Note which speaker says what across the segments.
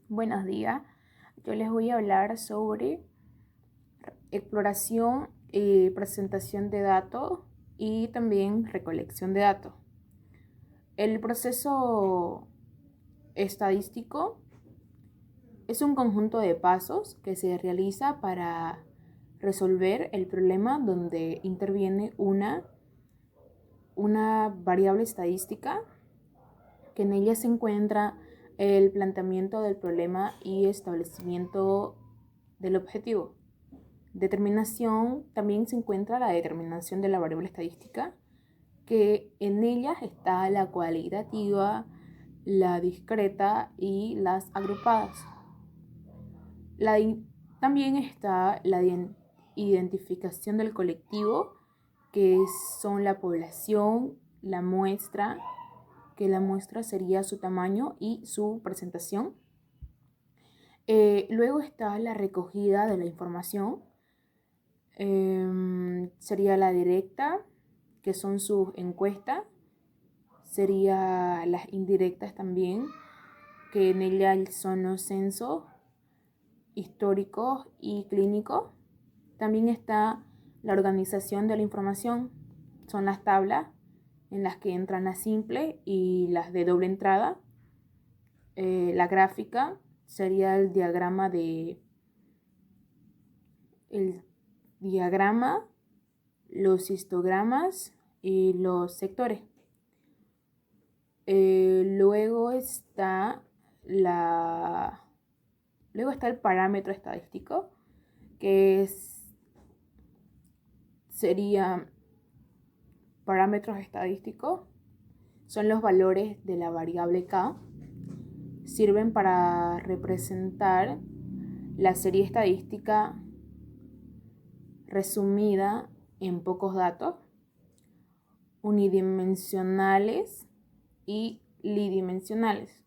Speaker 1: Buenos días. Yo les voy a hablar sobre exploración y presentación de datos y también recolección de datos. El proceso estadístico es un conjunto de pasos que se realiza para resolver el problema donde interviene una variable estadística, que en ella se encuentra el planteamiento del problema y establecimiento del objetivo. Determinación, también se encuentra la determinación de la variable estadística, que en ella está la cualitativa, la discreta y las agrupadas. También está la identificación del colectivo, que son la población, la muestra, que la muestra sería su tamaño y su presentación. Luego está la recogida de la información. Sería la directa, que son sus encuestas. Sería las indirectas también, que en ella son los censos históricos y clínicos. También está la organización de la información. Son las tablas en las que entran las simples y las de doble entrada. La gráfica sería el diagrama, los histogramas y los sectores. Luego está el parámetro estadístico, que sería parámetros estadísticos. Son los valores de la variable K. Sirven para representar la serie estadística resumida en pocos datos, unidimensionales y bidimensionales.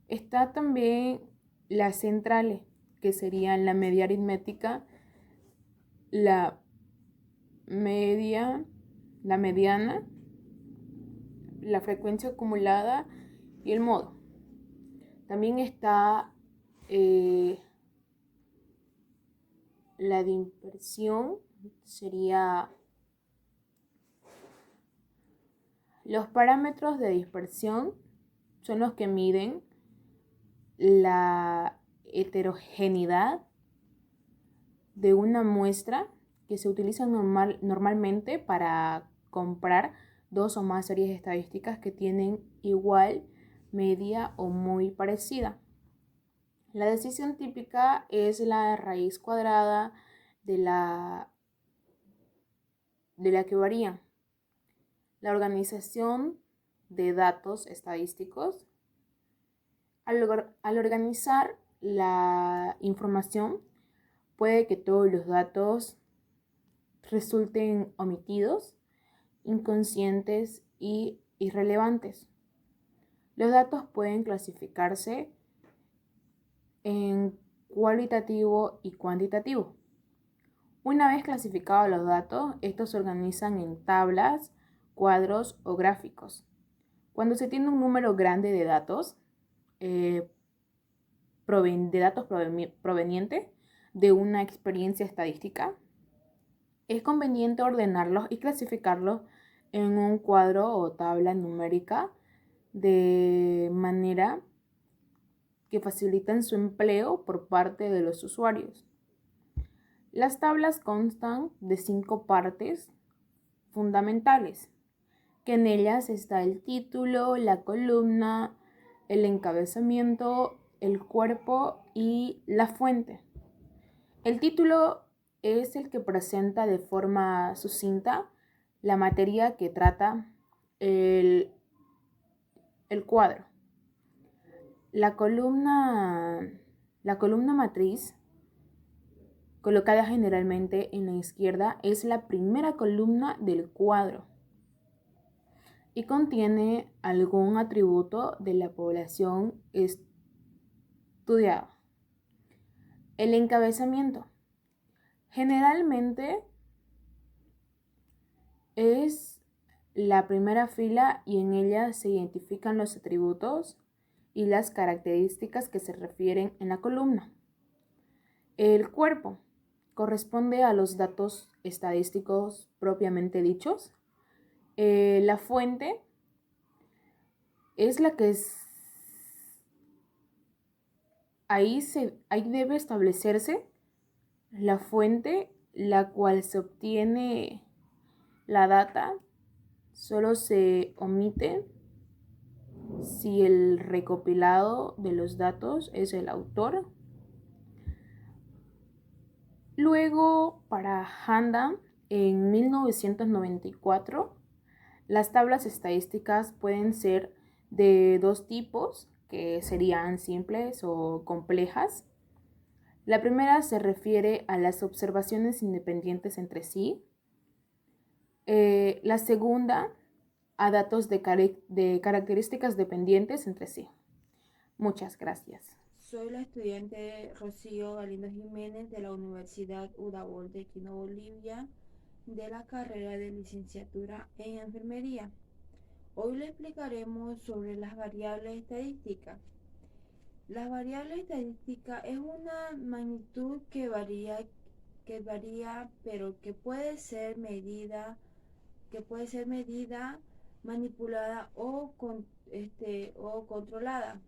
Speaker 1: Está también las centrales, que serían la media aritmética, la mediana, la frecuencia acumulada y el modo. También está la dispersión, sería los parámetros de dispersión, son los que miden la heterogeneidad de una muestra, que se utilizan normalmente para comparar dos o más series estadísticas que tienen igual media o muy parecida. La decisión típica es la raíz cuadrada de la que varían. La organización de datos estadísticos. Al organizar la información, puede que todos los datos resulten omitidos, inconscientes y irrelevantes. Los datos pueden clasificarse en cualitativo y cuantitativo. Una vez clasificados los datos, estos se organizan en tablas, cuadros o gráficos. Cuando se tiene un número grande de datos, provenientes de una experiencia estadística, es conveniente ordenarlos y clasificarlos en un cuadro o tabla numérica, de manera que facilitan su empleo por parte de los usuarios. Las tablas constan de 5 partes fundamentales, que en ellas está el título, la columna, el encabezamiento, el cuerpo y la fuente. El título es el que presenta de forma sucinta la materia que trata el cuadro. La columna matriz, colocada generalmente en la izquierda, es la primera columna del cuadro y contiene algún atributo de la población estudiada. El encabezamiento generalmente es la primera fila y en ella se identifican los atributos y las características que se refieren en la columna. El cuerpo corresponde a los datos estadísticos propiamente dichos. La fuente es la que ahí debe establecerse la fuente la cual se obtiene la data. Solo se omite si el recopilado de los datos es el autor. Luego, para Handa, en 1994, las tablas estadísticas pueden ser de dos tipos, que serían simples o complejas. La primera se refiere a las observaciones independientes entre sí. La segunda, a datos de características dependientes entre sí. Muchas gracias.
Speaker 2: Soy la estudiante Rocío Galindo Jiménez de la Universidad Udabol de Quito, Bolivia, de la carrera de licenciatura en enfermería. Hoy le explicaremos sobre las variables estadísticas. La variable estadística es una magnitud que varía, pero que puede ser medida, manipulada o controlada.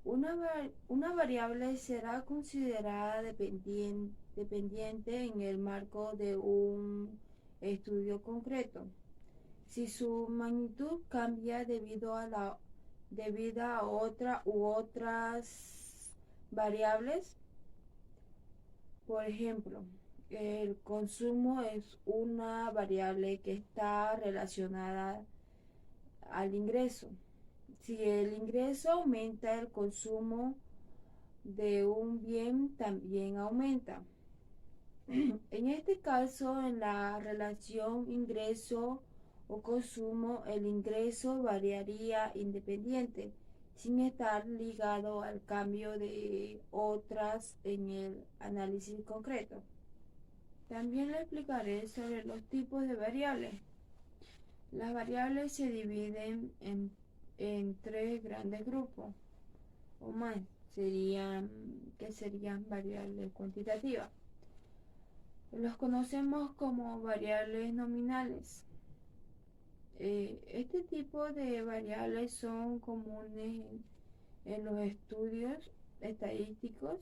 Speaker 2: Una variable será considerada dependiente en el marco de un estudio concreto. Si su magnitud cambia debido a otra u otras variables, por ejemplo, el consumo es una variable que está relacionada al ingreso. Si el ingreso aumenta, el consumo de un bien también aumenta. En este caso, en la relación ingreso o consumo, el ingreso variaría independiente, sin estar ligado al cambio de otras en el análisis concreto. También le explicaré sobre los tipos de variables. Las variables se dividen en tres grandes grupos o más, que serían variables cuantitativas. Los conocemos como variables nominales. Este tipo de variables son comunes en los estudios estadísticos,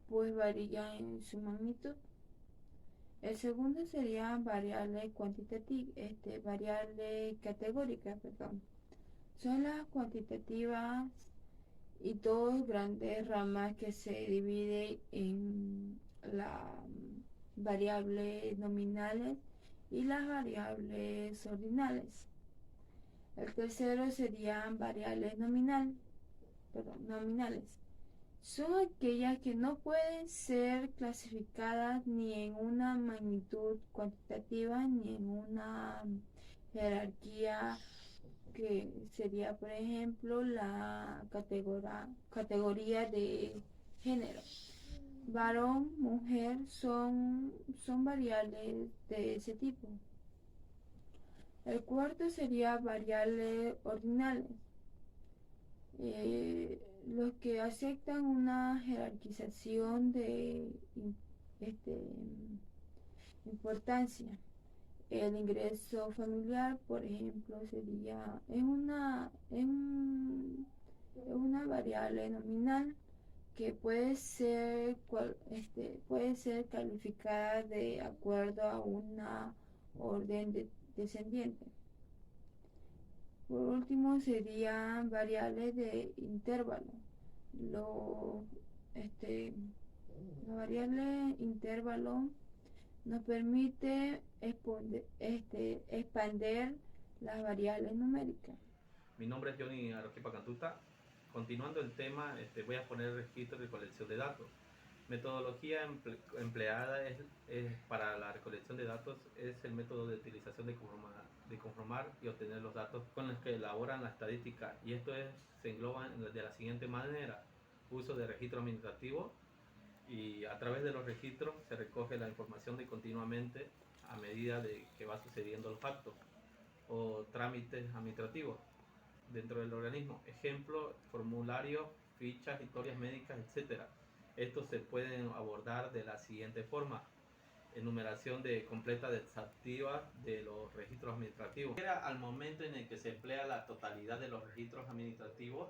Speaker 2: pues varían en su magnitud. El segundo sería variable cuantitativa, variable categórica, perdón. Son las cuantitativas y dos grandes ramas que se dividen en la variables nominales y las variables ordinales. El tercero serían variables nominales. Son aquellas que no pueden ser clasificadas ni en una magnitud cuantitativa ni en una jerarquía que sería, por ejemplo, la categoría de género. Varón, mujer son variables de ese tipo. El cuarto sería variables ordinales, los que aceptan una jerarquización de este, importancia. El ingreso familiar, por ejemplo, es una variable nominal que puede ser calificada de acuerdo a una orden descendiente. Por último, serían variables de intervalo. Lo, la variable intervalo nos permite expander las variables numéricas.
Speaker 3: Mi nombre es Johnny Aroquipa Cantuta. Continuando el tema, voy a poner registro de colección de datos. Metodología empleada para la recolección de datos es el método de utilización de conformar y obtener los datos con los que elaboran la estadística, y se engloba de la siguiente manera: uso de registro administrativo, y a través de los registros se recoge la información de continuamente a medida de que va sucediendo los actos o trámites administrativos. dentro del organismo. Ejemplo, formularios, fichas, historias médicas, etc. Estos se pueden abordar de la siguiente forma: enumeración completa exhaustiva de los registros administrativos. Al momento en el que se emplea la totalidad de los registros administrativos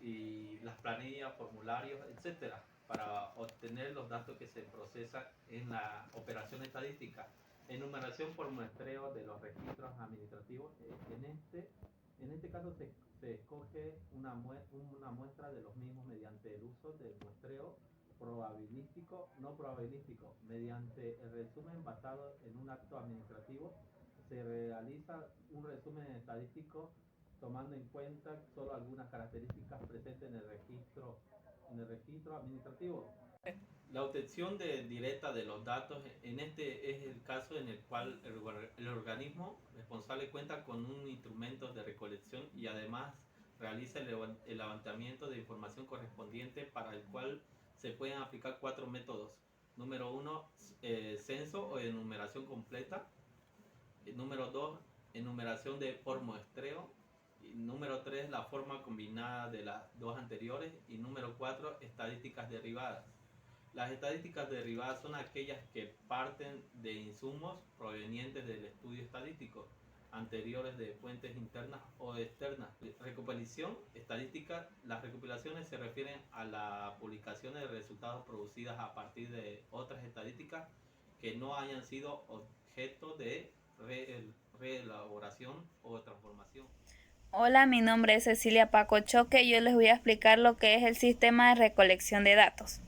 Speaker 3: y las planillas, formularios, etcétera, para obtener los datos que se procesan en la operación estadística. Enumeración por muestreo de los registros administrativos. En este caso se escoge una muestra de los mismos mediante el uso del muestreo probabilístico, no probabilístico. Mediante el resumen basado en un acto administrativo, se realiza un resumen estadístico tomando en cuenta solo algunas características presentes en el registro administrativo. La obtención directa de los datos, en este es el caso en el cual el organismo responsable cuenta con un instrumento de recolección y además realiza el levantamiento de información correspondiente, para el cual se pueden aplicar 4 métodos. Número 1, censo o enumeración completa. Número 2, enumeración por muestreo. Y número 3, la forma combinada de las dos anteriores. Y número 4, estadísticas derivadas. Las estadísticas derivadas son aquellas que parten de insumos provenientes del estudio estadístico, anteriores de fuentes internas o externas. Recopilación estadística. Las recopilaciones se refieren a la publicación de resultados producidas a partir de otras estadísticas que no hayan sido objeto de reelaboración o transformación.
Speaker 4: Hola, mi nombre es Cecilia Paco Choque y yo les voy a explicar lo que es el sistema de recolección de datos.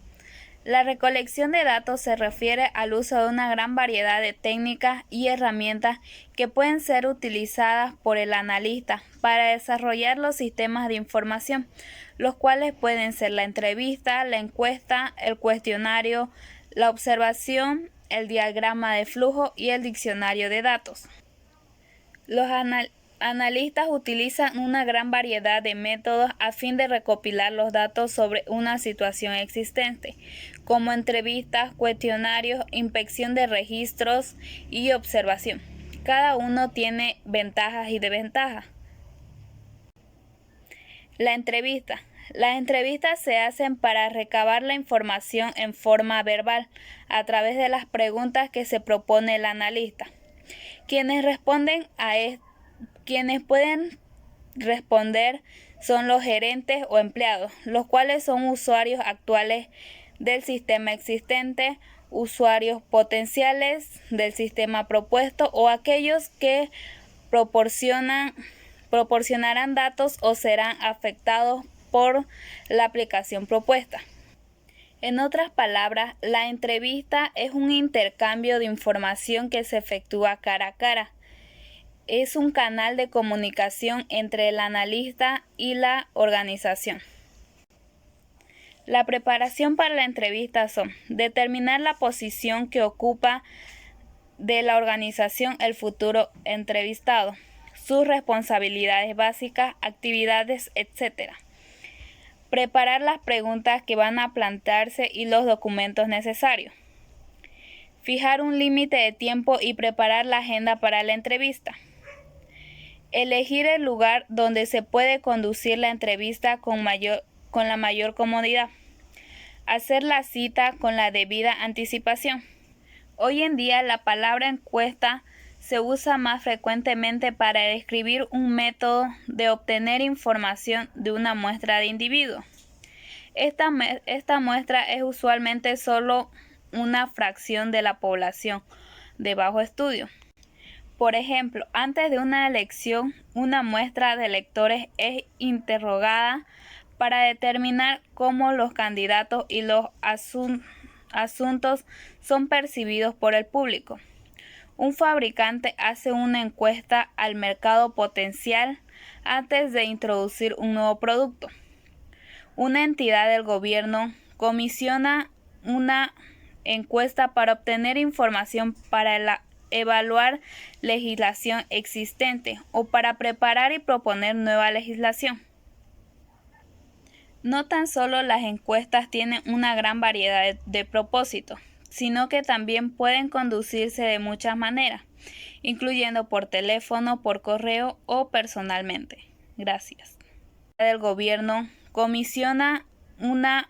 Speaker 4: La recolección de datos se refiere al uso de una gran variedad de técnicas y herramientas que pueden ser utilizadas por el analista para desarrollar los sistemas de información, los cuales pueden ser la entrevista, la encuesta, el cuestionario, la observación, el diagrama de flujo y el diccionario de datos. Los analistas utilizan una gran variedad de métodos a fin de recopilar los datos sobre una situación existente, como entrevistas, cuestionarios, inspección de registros y observación. Cada uno tiene ventajas y desventajas. La entrevista. Las entrevistas se hacen para recabar la información en forma verbal a través de las preguntas que se propone el analista. Quienes pueden responder son los gerentes o empleados, los cuales son usuarios actuales del sistema existente, usuarios potenciales del sistema propuesto o aquellos que proporcionarán datos o serán afectados por la aplicación propuesta. En otras palabras, la entrevista es un intercambio de información que se efectúa cara a cara. Es un canal de comunicación entre el analista y la organización. La preparación para la entrevista son: determinar la posición que ocupa de la organización el futuro entrevistado, sus responsabilidades básicas, actividades, etc. Preparar las preguntas que van a plantearse y los documentos necesarios. Fijar un límite de tiempo y preparar la agenda para la entrevista. Elegir el lugar donde se puede conducir la entrevista con la mayor comodidad. Hacer la cita con la debida anticipación. Hoy en día la palabra encuesta se usa más frecuentemente para describir un método de obtener información de una muestra de individuos. Esta muestra es usualmente solo una fracción de la población de bajo estudio. Por ejemplo, antes de una elección, una muestra de electores es interrogada para determinar cómo los candidatos y los asuntos son percibidos por el público. Un fabricante hace una encuesta al mercado potencial antes de introducir un nuevo producto. Una entidad del gobierno comisiona una encuesta para obtener información para evaluar legislación existente o para preparar y proponer nueva legislación. No tan solo las encuestas tienen una gran variedad de propósitos, sino que también pueden conducirse de muchas maneras, incluyendo por teléfono, por correo o personalmente. Gracias. El gobierno comisiona una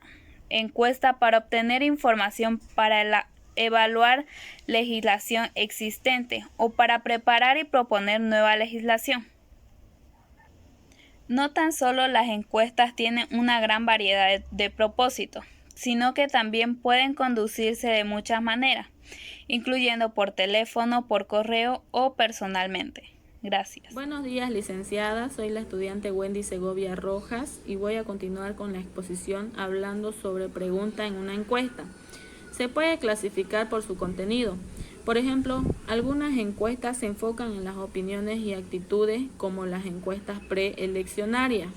Speaker 4: encuesta para obtener información para evaluar legislación existente o para preparar y proponer nueva legislación. No tan solo las encuestas tienen una gran variedad de propósitos, sino que también pueden conducirse de muchas maneras, incluyendo por teléfono, por correo o personalmente. Gracias.
Speaker 1: Buenos días, licenciada. Soy la estudiante Wendy Segovia Rojas y voy a continuar con la exposición hablando sobre pregunta en una encuesta. Se puede clasificar por su contenido. Por ejemplo, algunas encuestas se enfocan en las opiniones y actitudes, como las encuestas preeleccionarias.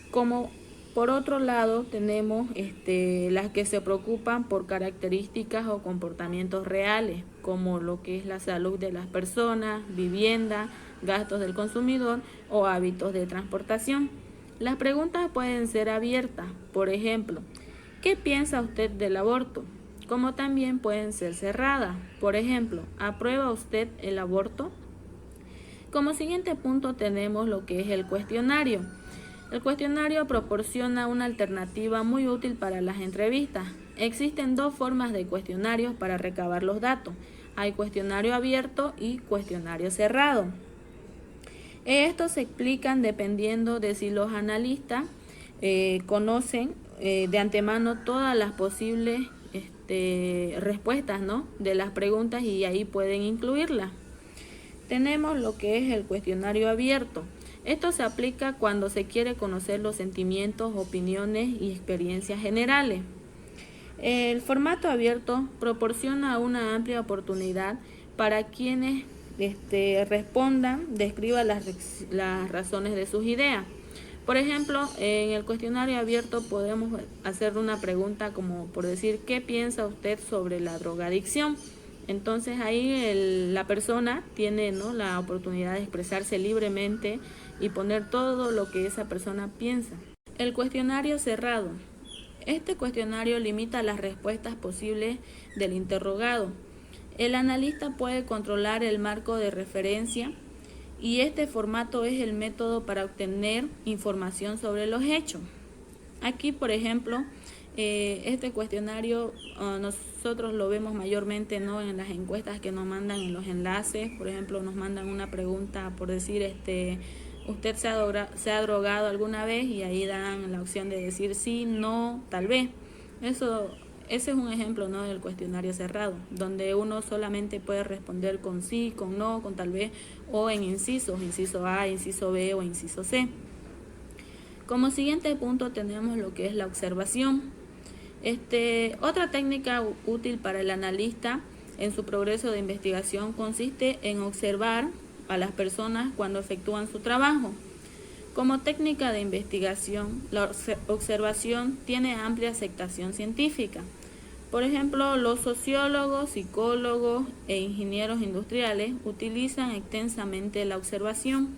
Speaker 1: Como por otro lado tenemos las que se preocupan por características o comportamientos reales, como lo que es la salud de las personas, vivienda, gastos del consumidor o hábitos de transportación. Las preguntas pueden ser abiertas, por ejemplo, ¿qué piensa usted del aborto? Como también pueden ser cerradas, por ejemplo, ¿aprueba usted el aborto? Como siguiente punto tenemos lo que es el cuestionario. El cuestionario proporciona una alternativa muy útil para las entrevistas. Existen dos formas de cuestionarios para recabar los datos. Hay cuestionario abierto y cuestionario cerrado. Estos se explican dependiendo de si los analistas conocen de antemano todas las posibles respuestas, ¿no?, de las preguntas, y ahí pueden incluirlas. Tenemos lo que es el cuestionario abierto. Esto se aplica cuando se quiere conocer los sentimientos, opiniones y experiencias generales. El formato abierto proporciona una amplia oportunidad para quienes respondan, describan las razones de sus ideas. Por ejemplo, en el cuestionario abierto podemos hacer una pregunta como por decir, ¿qué piensa usted sobre la drogadicción? Entonces ahí la persona tiene, ¿no?, la oportunidad de expresarse libremente y poner todo lo que esa persona piensa. El cuestionario cerrado. Este cuestionario limita las respuestas posibles del interrogado. El analista puede controlar el marco de referencia y este formato es el método para obtener información sobre los hechos. Aquí, por ejemplo, este cuestionario nosotros lo vemos mayormente, ¿no?, en las encuestas que nos mandan en los enlaces. Por ejemplo, nos mandan una pregunta por decir, ¿usted se ha drogado alguna vez? Y ahí dan la opción de decir sí, no, tal vez. Ese es un ejemplo, ¿no?, del cuestionario cerrado, donde uno solamente puede responder con sí, con no, con tal vez, o en incisos, inciso A, inciso B o inciso C. Como siguiente punto tenemos lo que es la observación. Otra técnica útil para el analista en su progreso de investigación consiste en observar a las personas cuando efectúan su trabajo. Como técnica de investigación, la observación tiene amplia aceptación científica. Por ejemplo, los sociólogos, psicólogos e ingenieros industriales utilizan extensamente la observación.